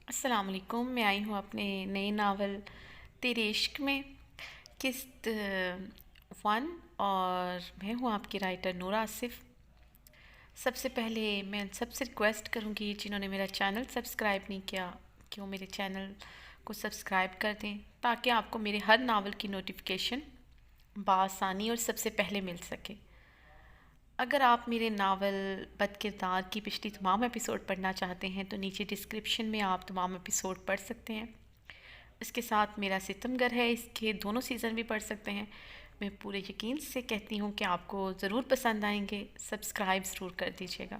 السلام علیکم، میں آئی ہوں اپنے نئے ناول تیرے عشق میں قسط 1، اور میں ہوں آپ کی رائٹر نورا آصف۔ سب سے پہلے میں سب سے ریکویسٹ کروں گی جنہوں نے میرا چینل سبسکرائب نہیں کیا کہ وہ میرے چینل کو سبسکرائب کر دیں تاکہ آپ کو میرے ہر ناول کی نوٹیفیکیشن بآسانی اور سب سے پہلے مل سکے۔ اگر آپ میرے ناول بد کردار کی پچھلی تمام ایپیسوڈ پڑھنا چاہتے ہیں تو نیچے ڈسکرپشن میں آپ تمام ایپیسوڈ پڑھ سکتے ہیں۔ اس کے ساتھ میرا ستمگر ہے، اس کے دونوں سیزن بھی پڑھ سکتے ہیں۔ میں پورے یقین سے کہتی ہوں کہ آپ کو ضرور پسند آئیں گے، سبسکرائب ضرور کر دیجیے گا۔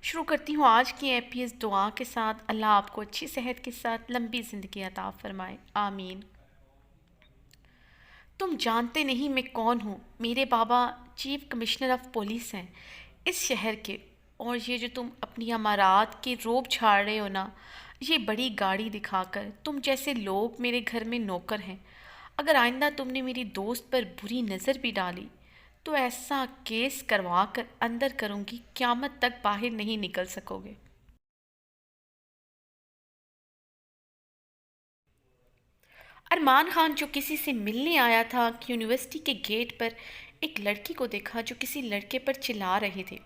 شروع کرتی ہوں آج کی ایپی اس دعا کے ساتھ، اللہ آپ کو اچھی صحت کے ساتھ لمبی زندگی عطا فرمائے، آمین۔ تم جانتے نہیں میں کون ہوں، میرے بابا چیف کمشنر آف پولیس ہیں اس شہر کے، اور یہ جو تم اپنی امارات کے روب جھاڑ رہے ہو نا، یہ بڑی گاڑی دکھا کر تم جیسے لوگ میرے گھر میں نوکر ہیں۔ اگر آئندہ تم نے میری دوست پر بری نظر بھی ڈالی تو ایسا کیس کروا کر اندر کروں گی، قیامت تک باہر نہیں نکل سکو گے۔ ارمان خان جو کسی سے ملنے آیا تھا کہ یونیورسٹی کے گیٹ پر ایک لڑکی کو دیکھا جو کسی لڑکے پر چلا رہے تھے۔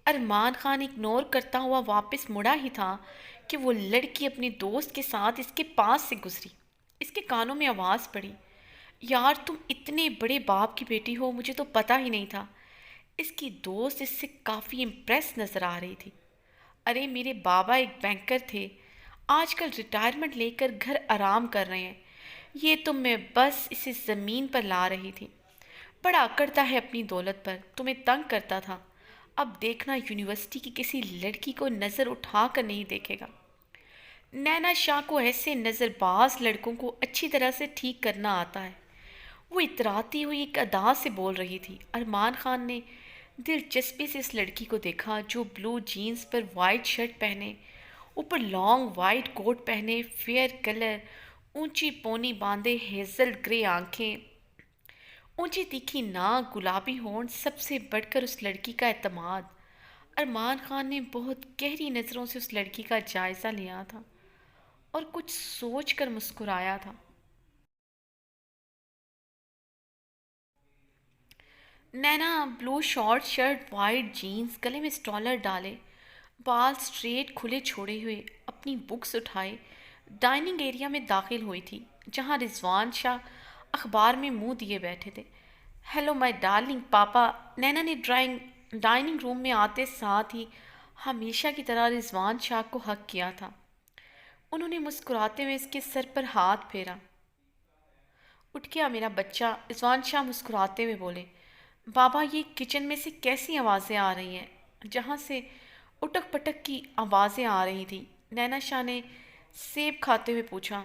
ارمان خان اگنور کرتا ہوا واپس مڑا ہی تھا کہ وہ لڑکی اپنی دوست کے ساتھ اس کے پاس سے گزری۔ اس کے کانوں میں آواز پڑی، یار تم اتنے بڑے باپ کی بیٹی ہو، مجھے تو پتہ ہی نہیں تھا۔ اس کی دوست اس سے کافی امپریس نظر آ رہی تھی۔ ارے میرے بابا ایک بینکر تھے، آج کل ریٹائرمنٹ لے کر گھر آرام کر رہے ہیں، یہ تو میں بس اسے زمین پر لا رہی تھی۔ بڑا اکڑتا ہے اپنی دولت پر، تمہیں تنگ کرتا تھا، اب دیکھنا یونیورسٹی کی کسی لڑکی کو نظر اٹھا کر نہیں دیکھے گا۔ نینا شاہ کو ایسے نظر باز لڑکوں کو اچھی طرح سے ٹھیک کرنا آتا ہے۔ وہ اتراتی ہوئی ایک ادا سے بول رہی تھی۔ ارمان خان نے دلچسپی سے اس لڑکی کو دیکھا جو بلو جینز پر وائٹ شرٹ پہنے، اوپر لانگ وائٹ کوٹ پہنے، فیئر کلر، اونچی پونی باندھے، ہیزل گرے آنکھیں، اونچی تیکھی ناک، گلابی ہونٹ، سب سے بڑھ کر اس لڑکی کا اعتماد۔ ارمان خان نے بہت گہری نظروں سے اس لڑکی کا جائزہ لیا تھا اور کچھ سوچ کر مسکرایا تھا۔ نینا بلو شارٹ شرٹ، وائٹ جینز، گلے میں سٹالر ڈالے، بال سٹریٹ کھلے چھوڑے ہوئے، اپنی بکس اٹھائے ڈائننگ ایریا میں داخل ہوئی تھی جہاں رضوان شاہ اخبار میں منہ دیے بیٹھے تھے۔ ہیلو مائی ڈارلنگ پاپا، نینا نے ڈائننگ روم میں آتے ساتھ ہی ہمیشہ کی طرح رضوان شاہ کو حق کیا تھا۔ انہوں نے مسکراتے ہوئے اس کے سر پر ہاتھ پھیرا۔ اٹھ گیا میرا بچہ، رضوان شاہ مسکراتے ہوئے بولے۔ بابا یہ کچن میں سے کیسی آوازیں آ رہی ہیں؟ جہاں سے اٹک پٹک کی آوازیں آ رہی تھیں۔ نینا شاہ نے سیب کھاتے ہوئے پوچھا۔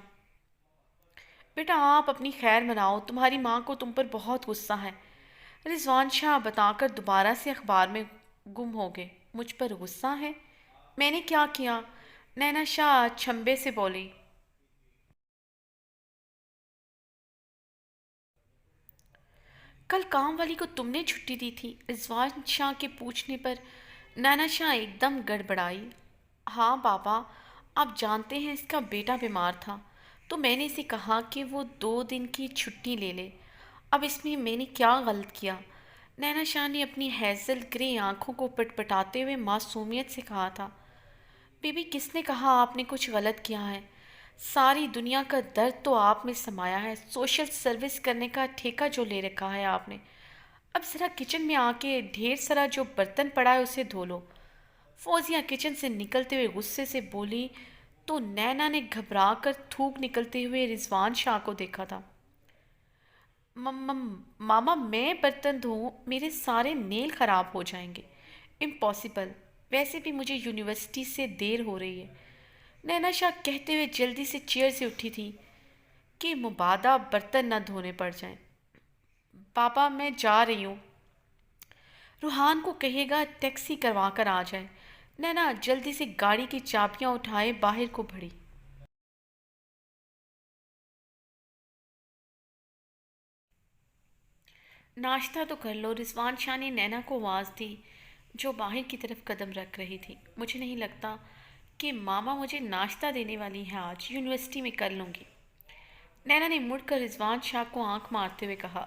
بیٹا آپ اپنی خیر مناؤ، تمہاری ماں کو تم پر بہت غصہ ہے۔ رضوان شاہ بتا کر دوبارہ سے اخبار میں گم ہو گئے۔ مجھ پر غصہ ہے؟ میں نے کیا کیا؟ نینا شاہ چھمبے سے بولی۔ کل کام والی کو تم نے چھٹی دی تھی؟ رضوان شاہ کے پوچھنے پر نینا شاہ ایک دم گڑبڑائی۔ ہاں بابا، آپ جانتے ہیں اس کا بیٹا بیمار تھا تو میں نے اسے کہا کہ وہ 2 دن کی چھٹی لے لے۔ اب اس میں نے کیا غلط کیا؟ نینا شاہ نے اپنی ہیزل گرے آنکھوں کو پٹپٹاتے ہوئے معصومیت سے کہا تھا۔ بی بی کس نے کہا آپ نے کچھ غلط کیا ہے؟ ساری دنیا کا درد تو آپ میں سمایا ہے، سوشل سروس کرنے کا ٹھیکہ جو لے رکھا ہے آپ نے۔ اب ذرا کچن میں آ کے ڈھیر سارا جو برتن پڑا ہے اسے دھو لو۔ فوزیہ کچن سے نکلتے ہوئے غصے سے بولی تو نینا نے گھبرا کر تھوک نکلتے ہوئے رضوان شاہ کو دیکھا تھا۔ ماما میں برتن دھوں؟ میرے سارے نیل خراب ہو جائیں گے۔ امپاسبل، ویسے بھی مجھے یونیورسٹی سے دیر ہو رہی ہے۔ نینا شاہ کہتے ہوئے جلدی سے چیئر سے اٹھی تھی کہ مبادا برتن نہ دھونے پڑ جائیں۔ پاپا میں جا رہی ہوں، روحان کو کہے گا ٹیکسی کروا کر آ جائے۔ نینا جلدی سے گاڑی کی چابیاں اٹھائے باہر کو بڑھی۔ ناشتہ تو کر لو، رضوان شاہ نے نینا کو آواز دی جو باہر کی طرف قدم رکھ رہی تھی۔ مجھے نہیں لگتا کہ ماما مجھے ناشتہ دینے والی ہیں، آج یونیورسٹی میں کر لوں گی۔ نینا نے مڑ کر رضوان شاہ کو آنکھ مارتے ہوئے کہا۔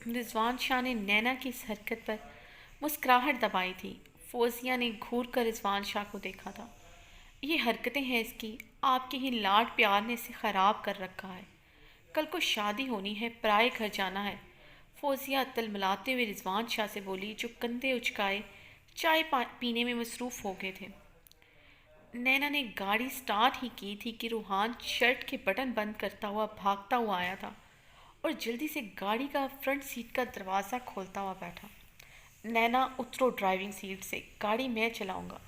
رضوان شاہ نے نینا کی اس حرکت پر مسکراہٹ دبائی تھی۔ فوزیہ نے گھور کر رضوان شاہ کو دیکھا تھا۔ یہ حرکتیں ہیں اس کی، آپ کے ہی لاڈ پیار نے اسے خراب کر رکھا ہے۔ کل کو شادی ہونی ہے، پرائے گھر جانا ہے۔ فوزیہ تلملاتے ہوئے رضوان شاہ سے بولی، جو کندھے اچکائے چائے پینے میں مصروف ہو گئے تھے۔ نینا نے گاڑی سٹارٹ ہی کی تھی کہ روحان شرٹ کے بٹن بند کرتا ہوا بھاگتا ہوا آیا تھا اور جلدی سے گاڑی کا فرنٹ سیٹ کا دروازہ کھولتا ہوا بیٹھا۔ نینا اترو ڈرائیونگ سیٹ سے، گاڑی میں چلاؤں گا۔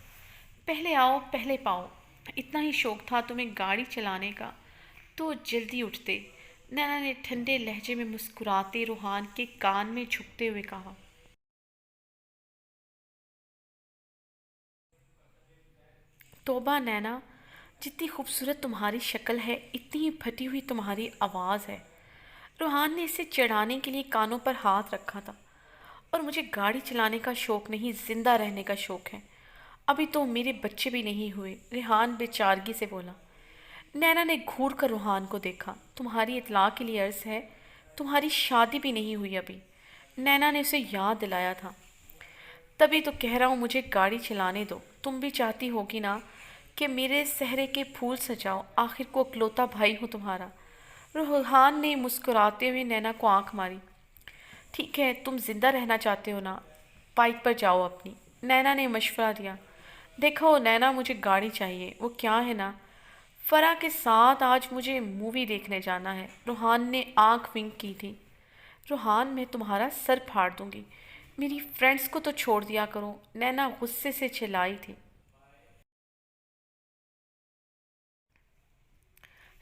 پہلے آؤ پہلے پاؤ، اتنا ہی شوق تھا تمہیں گاڑی چلانے کا تو جلدی اٹھتے، نینا نے ٹھنڈے لہجے میں مسکراتے روحان کے کان میں جھکتے ہوئے کہا۔ توبہ نینا، جتنی خوبصورت تمہاری شکل ہے اتنی ہی پھٹی ہوئی تمہاری آواز ہے۔ روحان نے اسے چڑھانے کے لیے کانوں پر ہاتھ رکھا تھا۔ اور مجھے گاڑی چلانے کا شوق نہیں، زندہ رہنے کا شوق ہے۔ ابھی تو میرے بچے بھی نہیں ہوئے، ریحان بے چارگی سے بولا۔ نینا نے گھور کر روحان کو دیکھا۔ تمہاری اطلاع کے لیے عرض ہے، تمہاری شادی بھی نہیں ہوئی ابھی، نینا نے اسے یاد دلایا تھا۔ تبھی تو کہہ رہا ہوں مجھے گاڑی چلانے دو، تم بھی چاہتی ہوگی نا کہ میرے سہرے کے پھول سجاؤ، آخر کو اکلوتا بھائی ہوں تمہارا۔ روحان نے مسکراتے ہوئے نینا کو آنکھ ماری۔ ٹھیک ہے، تم زندہ رہنا چاہتے ہو نا، بائک پر جاؤ اپنی، نینا نے مشورہ دیا۔ دیکھو نینا، مجھے گاڑی چاہیے، وہ کیا ہے نا، فرا کے ساتھ آج مجھے مووی دیکھنے جانا ہے۔ روحان نے آنکھ ونک کی تھی۔ روحان، میں تمہارا سر پھاڑ دوں گی، میری فرینڈز کو تو چھوڑ دیا کرو، نینا غصے سے چلائی تھی۔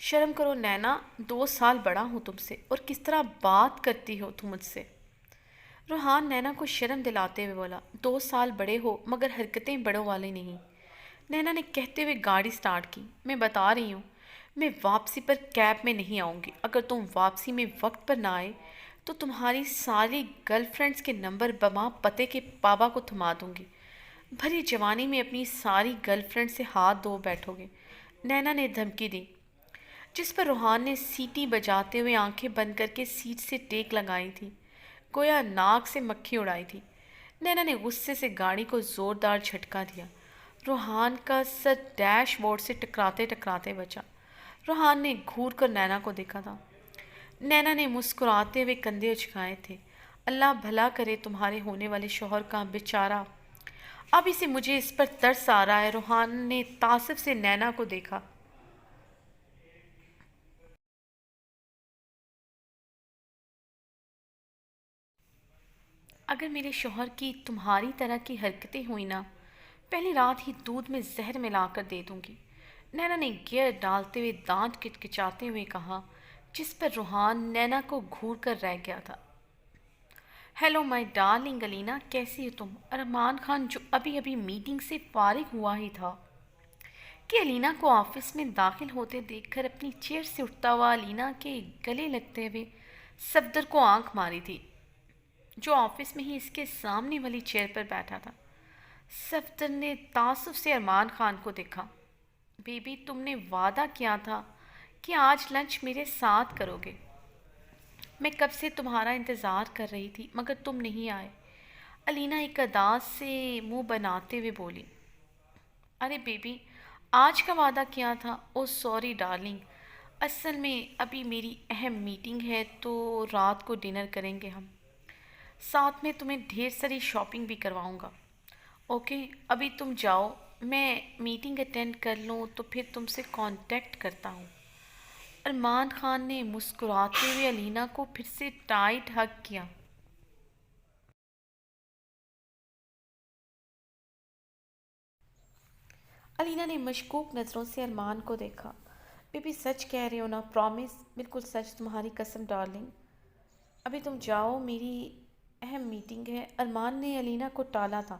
شرم کرو نینا، 2 سال بڑا ہوں تم سے، اور کس طرح بات کرتی ہو تم مجھ سے۔ روحان نینا کو شرم دلاتے ہوئے بولا۔ 2 سال بڑے ہو مگر حرکتیں بڑوں والی نہیں، نینا نے کہتے ہوئے گاڑی سٹارٹ کی۔ میں بتا رہی ہوں، میں واپسی پر کیب میں نہیں آؤں گی، اگر تم واپسی میں وقت پر نہ آئے تو تمہاری ساری گرل فرینڈز کے نمبر بما پتے کے بابا کو تھما دوں گی۔ بھری جوانی میں اپنی ساری گرل فرینڈ سے ہاتھ دھو بیٹھو گے، نینا نے دھمکی دی، جس پر روحان نے سیٹی بجاتے ہوئے آنکھیں بند کر کے سیٹ سے ٹیک لگائی تھی، گویا ناک سے مکھی اڑائی تھی۔ نینا نے غصے سے گاڑی کو زوردار جھٹکا دیا۔ روحان کا سر ڈیش بورڈ سے ٹکراتے ٹکراتے بچا۔ روحان نے گھور کر نینا کو دیکھا تھا۔ نینا نے مسکراتے ہوئے کندھے اچکائے تھے۔ اللہ بھلا کرے تمہارے ہونے والے شوہر کا، بیچارہ، ابھی سے مجھے اس پر ترس آ رہا ہے۔ روحان نے تعصب سے نینا کو دیکھا۔ اگر میرے شوہر کی تمہاری طرح کی حرکتیں ہوئی نا، پہلی رات ہی دودھ میں زہر ملا کر دے دوں گی، نینا نے گیئر ڈالتے ہوئے دانت کچکچاتے ہوئے کہا، جس پر روحان نینا کو گھور کر رہ گیا تھا۔ ہیلو مائی ڈارلنگ الینا، کیسی ہو تم؟ ارمان خان، جو ابھی ابھی میٹنگ سے فارغ ہوا ہی تھا کہ الینا کو آفس میں داخل ہوتے دیکھ کر اپنی چیئر سے اٹھتا ہوا الینا کے گلے لگتے ہوئے صفدر کو آنکھ ماری تھی، جو آفس میں ہی اس کے سامنے والی چیئر پر بیٹھا تھا۔ صفدر نے تعصب سے ارمان خان کو دیکھا۔ بیبی، تم نے وعدہ کیا تھا کہ آج لنچ میرے ساتھ کرو گے، میں کب سے تمہارا انتظار کر رہی تھی مگر تم نہیں آئے، الینا ایک اداس سے منہ بناتے ہوئے بولی۔ ارے بیبی، آج کا وعدہ کیا تھا؟ او سوری ڈارلنگ، اصل میں ابھی میری اہم میٹنگ ہے تو رات کو ڈنر کریں گے ہم، ساتھ میں تمہیں ڈھیر ساری شاپنگ بھی کرواؤں گا۔ اوکے، ابھی تم جاؤ، میں میٹنگ اٹینڈ کر لوں تو پھر تم سے کانٹیکٹ کرتا ہوں۔ ارمان خان نے مسکراتے ہوئے الینا کو پھر سے ٹائٹ ہگ کیا۔ الینا نے مشکوک نظروں سے ارمان کو دیکھا۔ بیبی، سچ کہہ رہے ہو نا؟ پرومس؟ بالکل سچ، تمہاری قسم ڈارلنگ۔ ابھی تم جاؤ، میری اہم میٹنگ ہے۔ ارمان نے الینا کو ٹالا تھا۔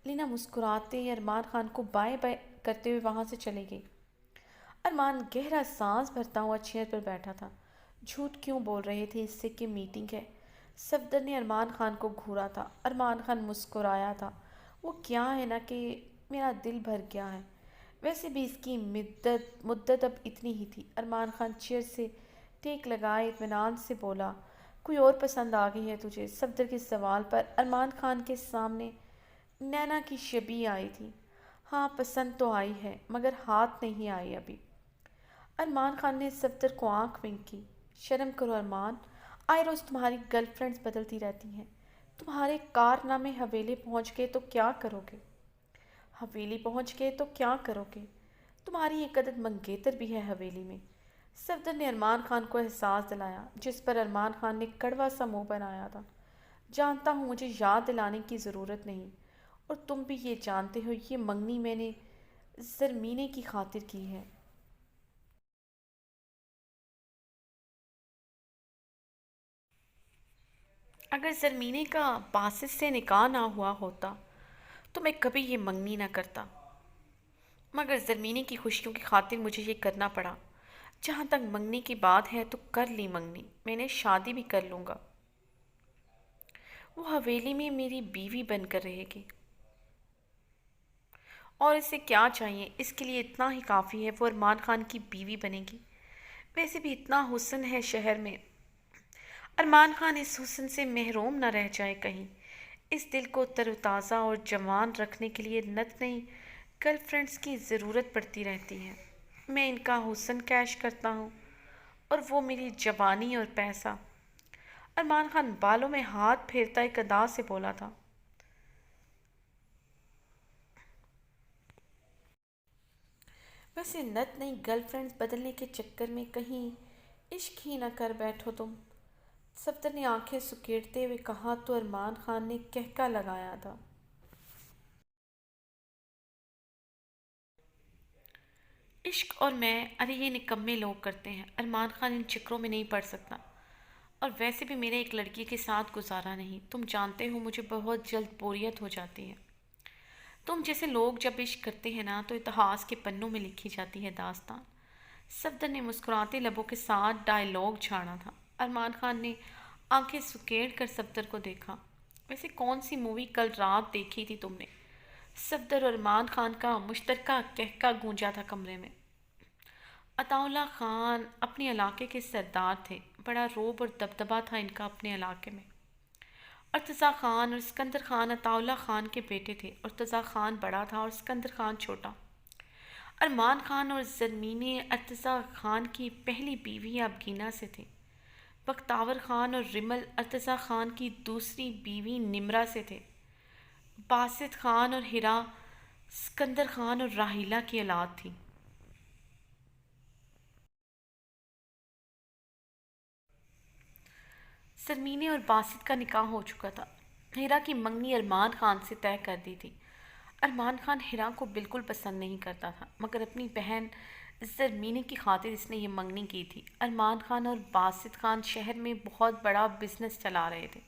الینا مسکراتے ارمان خان کو بائے بائے کرتے ہوئے وہاں سے چلی گئی۔ ارمان گہرا سانس بھرتا ہوا چیئر پر بیٹھا تھا۔ جھوٹ کیوں بول رہے تھے اس سے کہ میٹنگ ہے؟ صفدر نے ارمان خان کو گھورا تھا۔ ارمان خان مسکرایا تھا۔ وہ کیا ہے نا کہ میرا دل بھر گیا ہے، ویسے بھی اس کی مدت اب اتنی ہی تھی۔ ارمان خان چیئر سے ٹیک لگائے اطمینان سے بولا، کوئی اور پسند آ گئی ہے تجھے؟ صفدر کے سوال پر ارمان خان کے سامنے نینا کی شبیہ آئی تھی۔ ہاں پسند تو آئی ہے مگر ہاتھ نہیں آئی ابھی۔ ارمان خان نے صفدر کو آنکھ ونک کی۔ شرم کرو ارمان، آئے روز تمہاری گرل فرینڈز بدلتی رہتی ہیں۔ تمہارے کارنامے حویلی پہنچ گئے تو کیا کرو گے؟ حویلی پہنچ گئے تو کیا کرو گے؟ تمہاری ایک عدد منگیتر بھی ہے حویلی میں۔ صفدر نے ارمان خان کو احساس دلایا جس پر ارمان خان نے کڑوا سا منہ بنایا تھا۔ جانتا ہوں مجھے یاد دلانے کی ضرورت نہیں، اور تم بھی یہ جانتے ہو یہ منگنی میں نے زرمینے کی خاطر کی ہے۔ اگر زرمینے کا باسط سے نکاح نہ ہوا ہوتا تو میں کبھی یہ منگنی نہ کرتا، مگر زرمینے کی خوشیوں کی خاطر مجھے یہ کرنا پڑا۔ جہاں تک منگنی کی بات ہے تو کر لی منگنی، میں نے شادی بھی کر لوں گا۔ وہ حویلی میں میری بیوی بن کر رہے گی، اور اسے کیا چاہیے؟ اس کے لیے اتنا ہی کافی ہے، وہ ارمان خان کی بیوی بنے گی۔ ویسے بھی اتنا حسن ہے شہر میں، ارمان خان اس حسن سے محروم نہ رہ جائے کہیں۔ اس دل کو تر و تازہ اور جوان رکھنے کے لیے نت نئی گرل فرینڈز کی ضرورت پڑتی رہتی ہے۔ میں ان کا حسن کیش کرتا ہوں اور وہ میری جوانی اور پیسہ۔ ارمان خان بالوں میں ہاتھ پھیرتا ایک ادا سے بولا تھا۔ ویسے نت نئی گرل فرینڈز بدلنے کے چکر میں کہیں عشق ہی نہ کر بیٹھو تم؟ صفدر نے آنکھیں سکیڑتے ہوئے کہا تو ارمان خان نے کہکا لگایا تھا۔ عشق اور میں، ارے یہ نکمے لوگ کرتے ہیں، ارمان خان ان چکروں میں نہیں پڑ سکتا، اور ویسے بھی میرے ایک لڑکی کے ساتھ گزارا نہیں۔ تم جانتے ہو مجھے بہت جلد بوریت ہو جاتی ہے۔ تم جیسے لوگ جب عشق کرتے ہیں نا تو اتہاس کے پنوں میں لکھی جاتی ہے داستان۔ صفدر نے مسکراتے لبوں کے ساتھ ڈائیلاگ چھاڑا تھا۔ ارمان خان نے آنکھیں سکیڑ کر صفدر کو دیکھا۔ ویسے کون سی مووی کل رات دیکھی تھی تم نے؟ صفدر اور ارمان خان کا مشترکہ کہکا گونجا تھا کمرے میں۔ عطا اللہ خان اپنے علاقے کے سردار تھے، بڑا روب اور دبدبہ تھا ان کا اپنے علاقے میں۔ ارتضیٰ خان اور اسکندر خان عطا اللہ خان کے بیٹے تھے۔ ارتضیٰ خان بڑا تھا اور اسکندر خان چھوٹا۔ ارمان خان اور زرمین ارتضیٰ خان کی پہلی بیوی ابگینا سے تھے۔ بختیور خان اور رمل ارتضیٰ خان کی دوسری بیوی نمرہ سے تھے۔ باسط خان اور ہیرا اسکندر خان اور راحیلہ کی اولاد تھی۔ زرمینے اور باسط کا نکاح ہو چکا تھا۔ ہیرا کی منگنی ارمان خان سے طے کر دی تھی۔ ارمان خان ہیرا کو بالکل پسند نہیں کرتا تھا، مگر اپنی بہن زرمینے کی خاطر اس نے یہ منگنی کی تھی۔ ارمان خان اور باسط خان شہر میں بہت بڑا بزنس چلا رہے تھے۔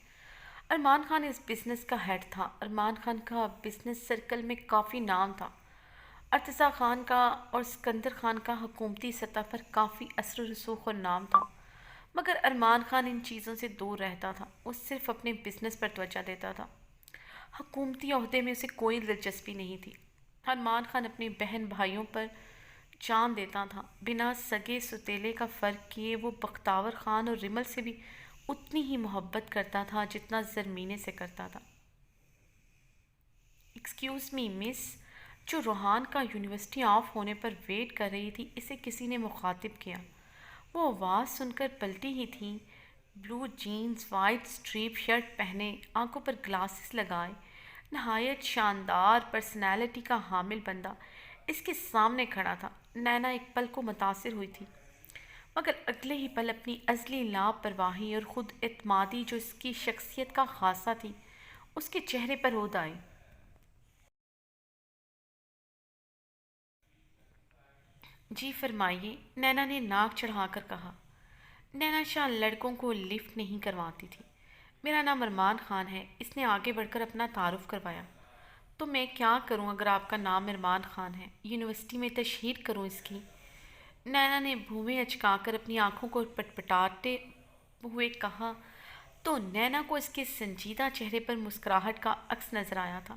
ارمان خان اس بزنس کا ہیڈ تھا۔ ارمان خان کا بزنس سرکل میں کافی نام تھا۔ ارتضیٰ خان کا اور اسکندر خان کا حکومتی سطح پر کافی اثر و رسوخ اور نام تھا، مگر ارمان خان ان چیزوں سے دور رہتا تھا۔ وہ صرف اپنے بزنس پر توجہ دیتا تھا، حکومتی عہدے میں اسے کوئی دلچسپی نہیں تھی۔ ارمان خان اپنے بہن بھائیوں پر جان دیتا تھا، بنا سگے ستیلے کا فرق کیے۔ وہ بختیور خان اور رمل سے بھی اتنی ہی محبت کرتا تھا جتنا زرمینے سے کرتا تھا۔ ایکسکیوز می مس، جو روحان کا یونیورسٹی آف ہونے پر ویٹ کر رہی تھی، اسے کسی نے مخاطب کیا۔ وہ آواز سن کر پلٹی ہی تھی۔ بلو جینز، وائٹ سٹریپ شرٹ پہنے، آنکھوں پر گلاسز لگائے، نہایت شاندار پرسنالٹی کا حامل بندہ اس کے سامنے کھڑا تھا۔ نینا ایک پل کو متاثر ہوئی تھی، مگر اگلے ہی پل اپنی ازلی لاپرواہی اور خود اعتمادی جو اس کی شخصیت کا خاصہ تھی اس کے چہرے پر عود آئی۔ جی فرمائیے، نینا نے ناک چڑھا کر کہا۔ نینا شاہ لڑکوں کو لفٹ نہیں کرواتی تھی۔ میرا نام ارمان خان ہے، اس نے آگے بڑھ کر اپنا تعارف کروایا۔ تو میں کیا کروں اگر آپ کا نام ارمان خان ہے؟ یونیورسٹی میں تشہیر کروں اس کی؟ نینا نے بھویں اچکا کر اپنی آنکھوں کو پٹپٹاتے ہوئے کہا تو نینا کو اس کے سنجیدہ چہرے پر مسکراہٹ کا عکس نظر آیا تھا۔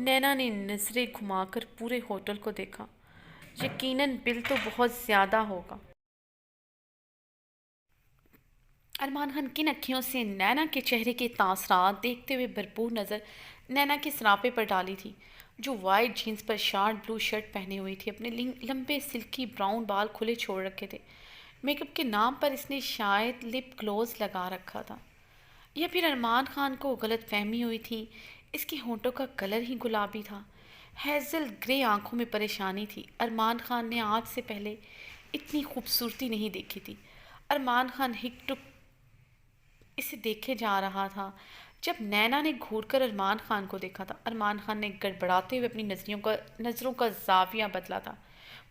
نینا نے نظریں گھما کر پورے ہوٹل کو دیکھا۔ یقیناً بل تو بہت زیادہ ہوگا۔ ارمان خان کن اکھیوں سے نینا کے چہرے کے تاثرات دیکھتے ہوئے بھرپور نظر نینا کے سراپے پر ڈالی تھی، جو وائٹ جینس پر شارٹ بلو شرٹ پہنے ہوئی تھی۔ اپنے لمبے سلکی براؤن بال کھلے چھوڑ رکھے تھے۔ میک اپ کے نام پر اس نے شاید لپ گلوز لگا رکھا تھا، یا پھر ارمان خان کو غلط فہمی ہوئی تھی۔ اس کے ہونٹوں کا کلر ہی گلابی تھا، ہیزل گرے آنکھوں میں پریشانی تھی۔ ارمان خان نے آج سے پہلے اتنی خوبصورتی نہیں دیکھی تھی۔ ارمان خان ہک ٹک اسے دیکھے جا رہا تھا۔ جب نینا نے گھور کر ارمان خان کو دیکھا تھا، ارمان خان نے گڑبڑاتے ہوئے اپنی نظروں کا زاویہ بدلا تھا۔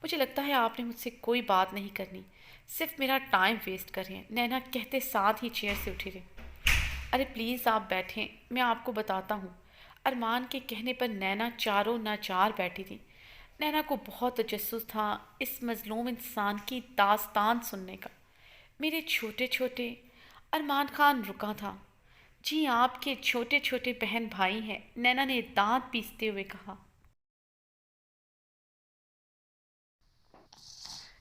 مجھے لگتا ہے آپ نے مجھ سے کوئی بات نہیں کرنی، صرف میرا ٹائم ویسٹ کر رہے ہیں، نینا کہتے ساتھ ہی چیئر سے اٹھی گئی۔ ارے پلیز آپ بیٹھیں، میں آپ کو بتاتا ہوں۔ ارمان کے کہنے پر نینا چاروں ناچار بیٹھی تھی۔ نینا کو بہت تجسس تھا اس مظلوم انسان کی داستان سننے کا۔ میرے چھوٹے چھوٹے ارمان خان رکا تھا۔ جی آپ کے چھوٹے چھوٹے بہن بھائی ہیں، نینا نے دانت پیستے ہوئے کہا۔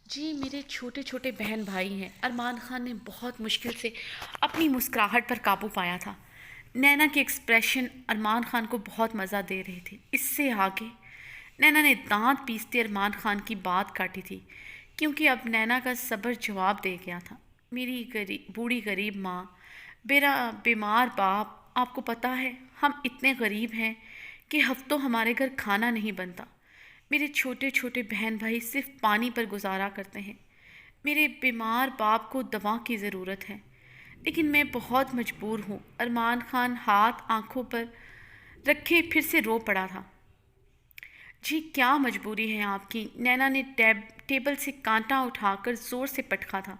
جی میرے چھوٹے چھوٹے بہن بھائی ہیں، ارمان خان نے بہت مشکل سے اپنی مسکراہٹ پر قابو پایا تھا۔ نینا کے ایکسپریشن ارمان خان کو بہت مزہ دے رہے تھے۔ اس سے آگے نینا نے دانت پیستے ارمان خان کی بات کاٹی تھی، کیونکہ اب نینا کا صبر جواب دے گیا تھا۔ میری بوڑھی غریب ماں، میرا بیمار باپ، آپ کو پتہ ہے ہم اتنے غریب ہیں کہ ہفتوں ہمارے گھر کھانا نہیں بنتا۔ میرے چھوٹے چھوٹے بہن بھائی صرف پانی پر گزارا کرتے ہیں۔ میرے بیمار باپ کو دوا کی ضرورت ہے، لیکن میں بہت مجبور ہوں۔ ارمان خان ہاتھ آنکھوں پر رکھے پھر سے رو پڑا تھا۔ جی کیا مجبوری ہے آپ کی؟ نینا نے ٹیبل سے کانٹا اٹھا کر زور سے پٹکا تھا۔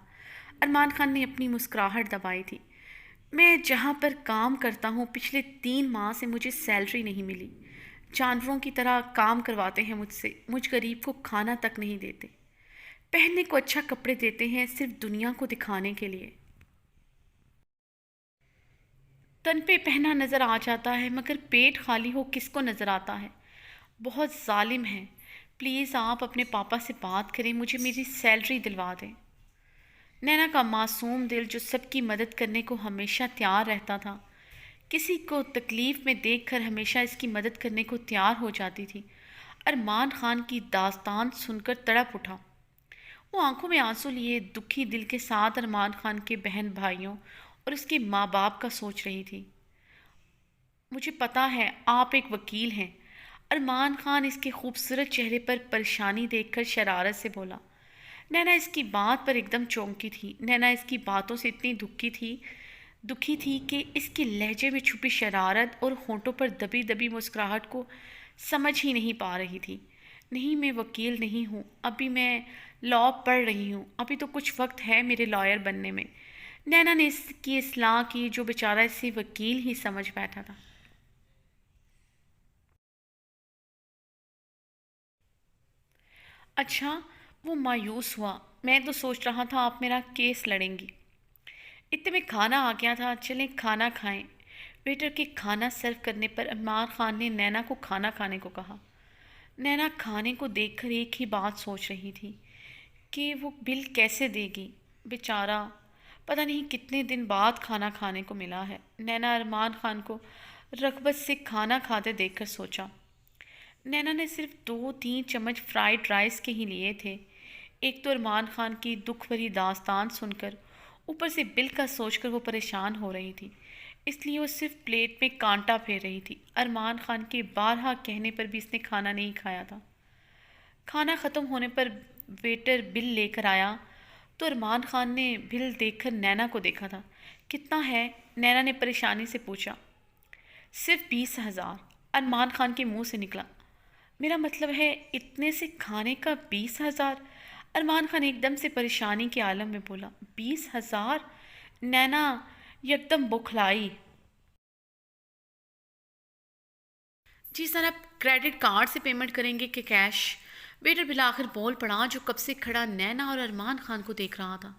ارمان خان نے اپنی مسکراہٹ دبائی تھی۔ میں جہاں پر کام کرتا ہوں پچھلے 3 ماہ سے مجھے سیلری نہیں ملی۔ جانوروں کی طرح کام کرواتے ہیں مجھ سے، مجھ غریب کو کھانا تک نہیں دیتے، پہننے کو اچھا کپڑے دیتے ہیں صرف دنیا کو دکھانے کے لیے۔ تن پہ پہنا نظر آ جاتا ہے مگر پیٹ خالی ہو کس کو نظر آتا ہے؟ بہت ظالم ہے۔ پلیز آپ اپنے پاپا سے بات کریں، مجھے میری سیلری دلوا دیں۔ نینا کا معصوم دل جو سب کی مدد کرنے کو ہمیشہ تیار رہتا تھا، کسی کو تکلیف میں دیکھ کر ہمیشہ اس کی مدد کرنے کو تیار ہو جاتی تھی، ارمان خان کی داستان سن کر تڑپ اٹھا۔ وہ آنکھوں میں آنسو لیے دکھی دل کے ساتھ ارمان خان کے بہن بھائیوں اور اس کے ماں باپ کا سوچ رہی تھی۔ مجھے پتا ہے آپ ایک وکیل ہیں، ارمان خان اس کے خوبصورت چہرے پر پریشانی دیکھ کر شرارت سے بولا۔ نینا اس کی بات پر ایک دم چونکی تھی۔ نینا اس کی باتوں سے اتنی دکھی تھی کہ اس کے لہجے میں چھپی شرارت اور ہونٹوں پر دبی دبی مسکراہٹ کو سمجھ ہی نہیں پا رہی تھی۔ نہیں میں وکیل نہیں ہوں، ابھی میں لاء پڑھ رہی ہوں، ابھی تو کچھ وقت ہے میرے لائر بننے میں۔ نینا نے اس کی اصلاح کی، جو بیچارہ اسے وکیل ہی سمجھ بیٹھا تھا۔ اچھا، وہ مایوس ہوا۔ میں تو سوچ رہا تھا آپ میرا کیس لڑیں گی۔ اتنے میں کھانا آ گیا تھا، چلیں کھانا کھائیں۔ ویٹر کے کھانا سرو کرنے پر ارمان خان نے نینا کو کھانا کھانے کو کہا۔ نینا کھانے کو دیکھ کر ایک ہی بات سوچ رہی تھی کہ وہ بل کیسے دے گی، بیچارہ پتہ نہیں کتنے دن بعد کھانا کھانے کو ملا ہے۔ نینا ارمان خان کو رغبت سے کھانا کھاتے دیکھ کر سوچا۔ نینا نے صرف 2-3 چمچ فرائیڈ رائس کے ہی لیے تھے۔ ایک تو ارمان خان کی دکھ بھری داستان سن کر، اوپر سے بل کا سوچ کر وہ پریشان ہو رہی تھی، اس لیے وہ صرف پلیٹ میں کانٹا پھیر رہی تھی۔ ارمان خان کے بارہا کہنے پر بھی اس نے کھانا نہیں کھایا تھا۔ کھانا ختم ہونے پر ویٹر بل لے کر آیا تو ارمان خان نے بل دیکھ کر نینا کو دیکھا تھا۔ کتنا ہے؟ نینا نے پریشانی سے پوچھا۔ صرف 20,000، ارمان خان کے منہ سے نکلا۔ میرا مطلب ہے اتنے سے کھانے کا 20,000؟ ارمان خان ایک دم سے پریشانی کے عالم میں بولا۔ 20,000؟ نینا یکدم بوکھلائی۔ جی سر، آپ کریڈٹ کارڈ سے پیمنٹ کریں گے کہ کیش؟ ویٹر بالآخر بول پڑا، جو کب سے کھڑا نینا اور ارمان خان کو دیکھ رہا تھا۔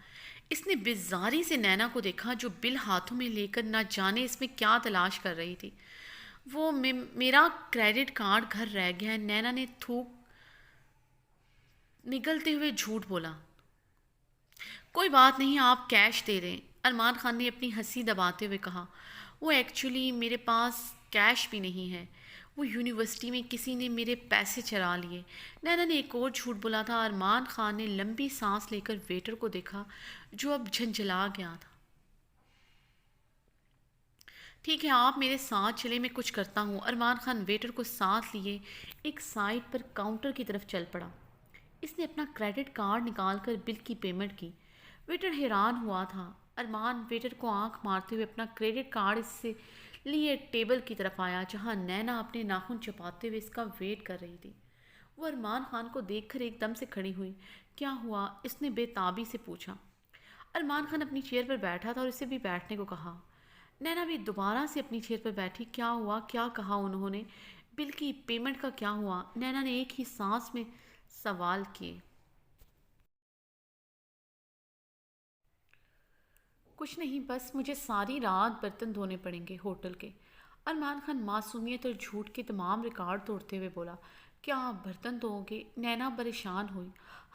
اس نے بیزاری سے نینا کو دیکھا جو بل ہاتھوں میں لے کر نہ جانے اس میں کیا تلاش کر رہی تھی۔ وہ میرا کریڈٹ کارڈ گھر رہ گیا ہے، نینا نے تھوک نگلتے ہوئے جھوٹ بولا۔ کوئی بات نہیں، آپ کیش دے دیں، ارمان خان نے اپنی ہنسی دباتے ہوئے کہا۔ وہ ایکچولی میرے پاس کیش بھی نہیں ہے، وہ یونیورسٹی میں کسی نے میرے پیسے چرا لیے۔ نینا نے ایک اور جھوٹ بولا تھا۔ ارمان خان نے لمبی سانس لے کر ویٹر کو دیکھا جو اب جھنجھلا گیا تھا۔ ٹھیک ہے، آپ میرے ساتھ چلے، میں کچھ کرتا ہوں۔ ارمان خان ویٹر کو ساتھ لیے ایک سائڈ پر کاؤنٹر کی طرف چل پڑا۔ اس نے اپنا کریڈٹ کارڈ نکال کر بل کی پیمنٹ کی۔ ویٹر حیران ہوا تھا۔ ارمان ویٹر کو آنکھ مارتے ہوئے اپنا کریڈٹ کارڈ اس سے لیے ٹیبل کی طرف آیا جہاں نینا اپنے ناخن چباتے ہوئے اس کا ویٹ کر رہی تھی۔ وہ ارمان خان کو دیکھ کر ایک دم سے کھڑی ہوئی۔ کیا ہوا؟ اس نے بے تابی سے پوچھا۔ ارمان خان اپنی چیئر پر بیٹھا تھا اور اسے بھی بیٹھنے کو کہا۔ نینا بھی دوبارہ سے اپنی چیئر پر بیٹھی۔ کیا ہوا؟ کیا کہا انہوں نے؟ بل کی پیمنٹ کا کیا ہوا؟ نینا نے ایک ہی سانس میں سوال کیے۔ کچھ نہیں، بس مجھے ساری رات برتن دھونے پڑیں گے ہوٹل کے۔ ارمان خان معصومیت اور جھوٹ کے تمام ریکارڈ توڑتے ہوئے بولا۔ کیا آپ برتن دھوؤ گے؟ نینا پریشان ہوئی۔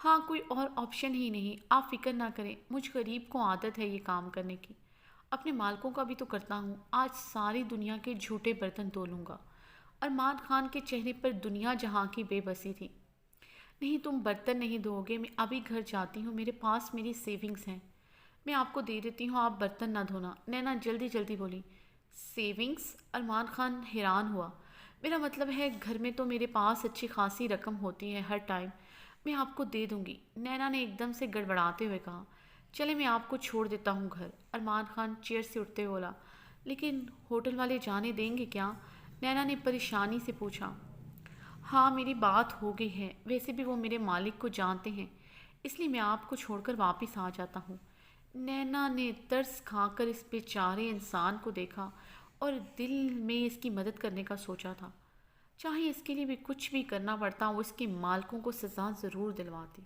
ہاں، کوئی اور آپشن ہی نہیں، آپ فکر نہ کریں، مجھ غریب کو عادت ہے یہ کام کرنے کی۔ اپنے مالکوں کا بھی تو کرتا ہوں، آج ساری دنیا کے جھوٹے برتن دھو لوں گا۔ ارمان خان کے چہرے پر دنیا جہاں کی بے بسی تھی۔ نہیں، تم برتن نہیں دھو گے، میں ابھی گھر جاتی ہوں، میرے پاس میری سیونگز ہیں، میں آپ کو دے دیتی ہوں، آپ برتن نہ دھونا، نینا جلدی جلدی بولی۔ سیونگز؟ ارمان خان حیران ہوا۔ میرا مطلب ہے گھر میں تو میرے پاس اچھی خاصی رقم ہوتی ہے ہر ٹائم، میں آپ کو دے دوں گی، نینا نے ایک دم سے گڑبڑاتے ہوئے کہا۔ چلے، میں آپ کو چھوڑ دیتا ہوں گھر، ارمان خان چیئر سے اٹھتے ہوئے بولا۔ لیکن ہوٹل والے جانے دیں گے کیا؟ نینا نے پریشانی سے پوچھا۔ ہاں، میری بات ہو گئی ہے، ویسے بھی وہ میرے مالک کو جانتے ہیں، اس لیے میں آپ کو چھوڑ کر واپس آ جاتا ہوں۔ نینا نے ترس کھا کر اس بیچارے انسان کو دیکھا اور دل میں اس کی مدد کرنے کا سوچا تھا۔ چاہے اس کے لیے بھی کچھ بھی کرنا پڑتا، وہ اس کے مالکوں کو سزا ضرور دلواتی۔